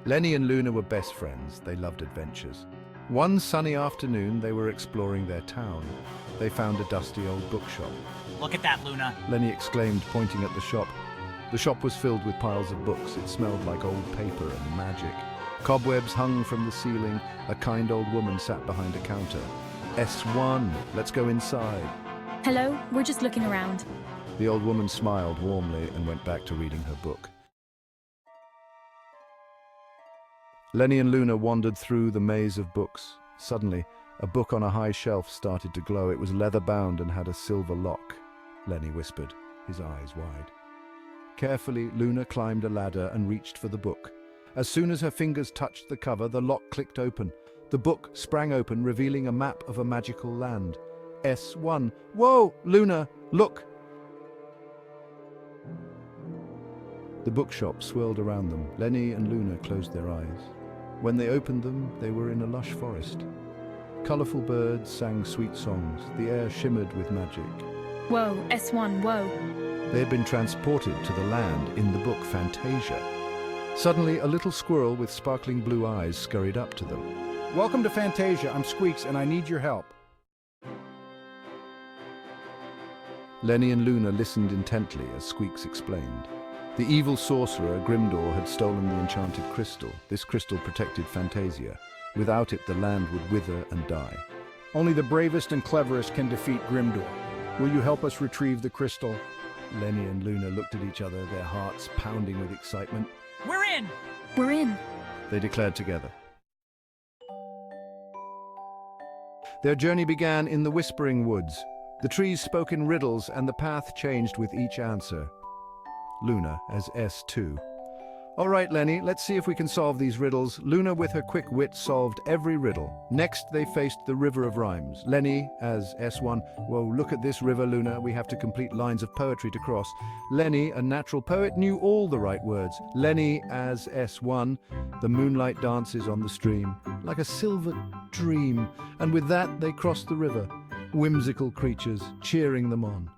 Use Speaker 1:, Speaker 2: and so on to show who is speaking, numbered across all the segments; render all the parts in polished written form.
Speaker 1: Lenny and Luna were best friends. They loved adventures. One sunny afternoon, they were exploring their town. They found a dusty old bookshop.
Speaker 2: Look at that, Luna.
Speaker 1: Lenny exclaimed, pointing at the shop. The shop was filled with piles of books. It smelled like old paper and magic. Cobwebs hung from the ceiling. A kind old woman sat behind a counter. S1, let's go inside.
Speaker 3: Hello, we're just looking around.
Speaker 1: The old woman smiled warmly and went back to reading her book. Lenny and Luna wandered through the maze of books. Suddenly, a book on a high shelf started to glow. It was leather-bound and had a silver lock. Lenny whispered, his eyes wide. Carefully, Luna climbed a ladder and reached for the book. As soon as her fingers touched the cover, the lock clicked open. The book sprang open, revealing a map of a magical land. S1. Whoa, Luna, look! The bookshop swirled around them. Lenny and Luna closed their eyes. When they opened them, they were in a lush forest. Colorful birds sang sweet songs. The air shimmered with magic.
Speaker 3: Whoa, S1, whoa.
Speaker 1: They had been transported to the land in the book Fantasia. Suddenly, a little squirrel with sparkling blue eyes scurried up to them.
Speaker 4: Welcome to Fantasia. I'm Squeaks, and I need your help.
Speaker 1: Lenny and Luna listened intently as Squeaks explained. The evil sorcerer, Grimdaw, had stolen the enchanted crystal. This crystal protected Fantasia. Without it, the land would wither and die.
Speaker 4: Only the bravest and cleverest can defeat Grimdaw. Will you help us retrieve the crystal?
Speaker 1: Lenny and Luna looked at each other, their hearts pounding with excitement.
Speaker 2: We're in!
Speaker 3: We're in.
Speaker 1: They declared together. Their journey began in the Whispering Woods. The trees spoke in riddles, and the path changed with each answer. Luna as S2. All right, Lenny, let's see if we can solve these riddles. Luna, with her quick wit, solved every riddle. Next, they faced the River of Rhymes. Lenny as S1. Whoa, look at this river, Luna. We have to complete lines of poetry to cross. Lenny, a natural poet, knew all the right words. Lenny as S1. The moonlight dances on the stream, like a silver dream. And with that, they crossed the river. Whimsical creatures, cheering them on.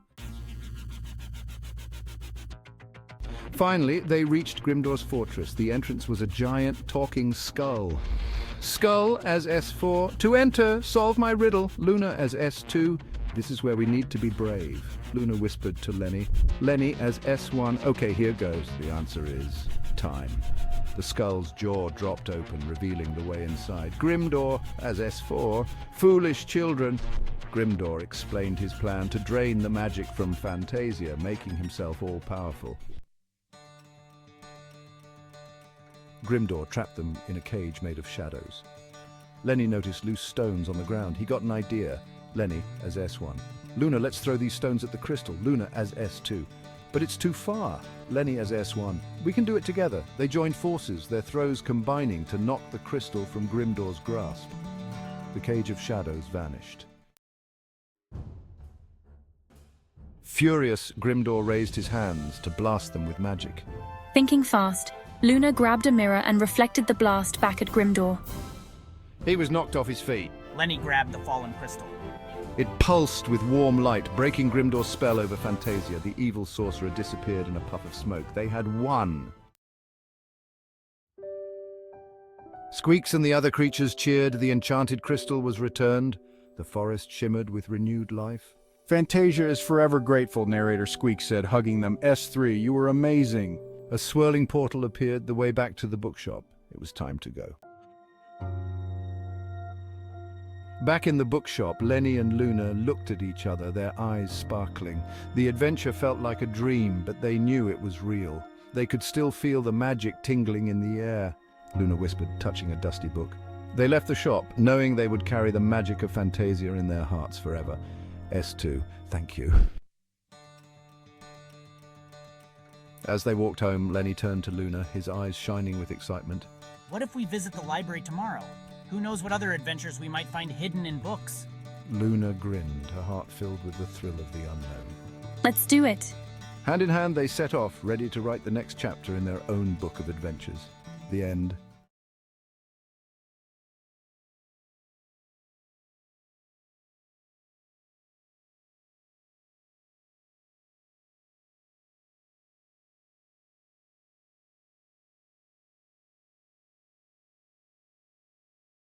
Speaker 1: Finally, they reached Grimdaw's fortress. The entrance was a giant talking skull. Skull as S4. To enter, solve my riddle. Luna as S2. This is where we need to be brave. Luna whispered to Lenny. Lenny as S1. Okay, here goes. The answer is time. The skull's jaw dropped open, revealing the way inside. Grimdaw as S4. Foolish children. Grimdaw explained his plan to drain the magic from Fantasia, making himself all-powerful. Grimdaw trapped them in a cage made of shadows. Lenny noticed loose stones on the ground. He got an idea. Lenny as S1. Luna, let's throw these stones at the crystal. Luna as S2. But it's too far. Lenny as S1. We can do it together. They joined forces, their throws combining to knock the crystal from Grimdaw's grasp. The cage of shadows vanished. Furious, Grimdaw raised his hands to blast them with magic.
Speaker 3: Thinking fast, Luna grabbed a mirror and reflected the blast back at Grimdaw.
Speaker 4: He was knocked off his feet.
Speaker 2: Lenny grabbed the fallen crystal.
Speaker 1: It pulsed with warm light, breaking Grimdaw's spell over Fantasia. The evil sorcerer disappeared in a puff of smoke. They had won. Squeaks and the other creatures cheered. The enchanted crystal was returned. The forest shimmered with renewed life.
Speaker 4: Fantasia is forever grateful, narrator Squeaks said, hugging them. S3, you were amazing.
Speaker 1: A swirling portal appeared the way back to the bookshop. It was time to go. Back in the bookshop, Lenny and Luna looked at each other, their eyes sparkling. The adventure felt like a dream, but they knew it was real. They could still feel the magic tingling in the air. Luna whispered, touching a dusty book. They left the shop, knowing they would carry the magic of Fantasia in their hearts forever. S2, thank you. As they walked home, Lenny turned to Luna, his eyes shining with excitement.
Speaker 2: What if we visit the library tomorrow? Who knows what other adventures we might find hidden in books?
Speaker 1: Luna grinned, her heart filled with the thrill of the unknown.
Speaker 3: Let's do it.
Speaker 1: Hand in hand, they set off, ready to write the next chapter in their own book of adventures. The end.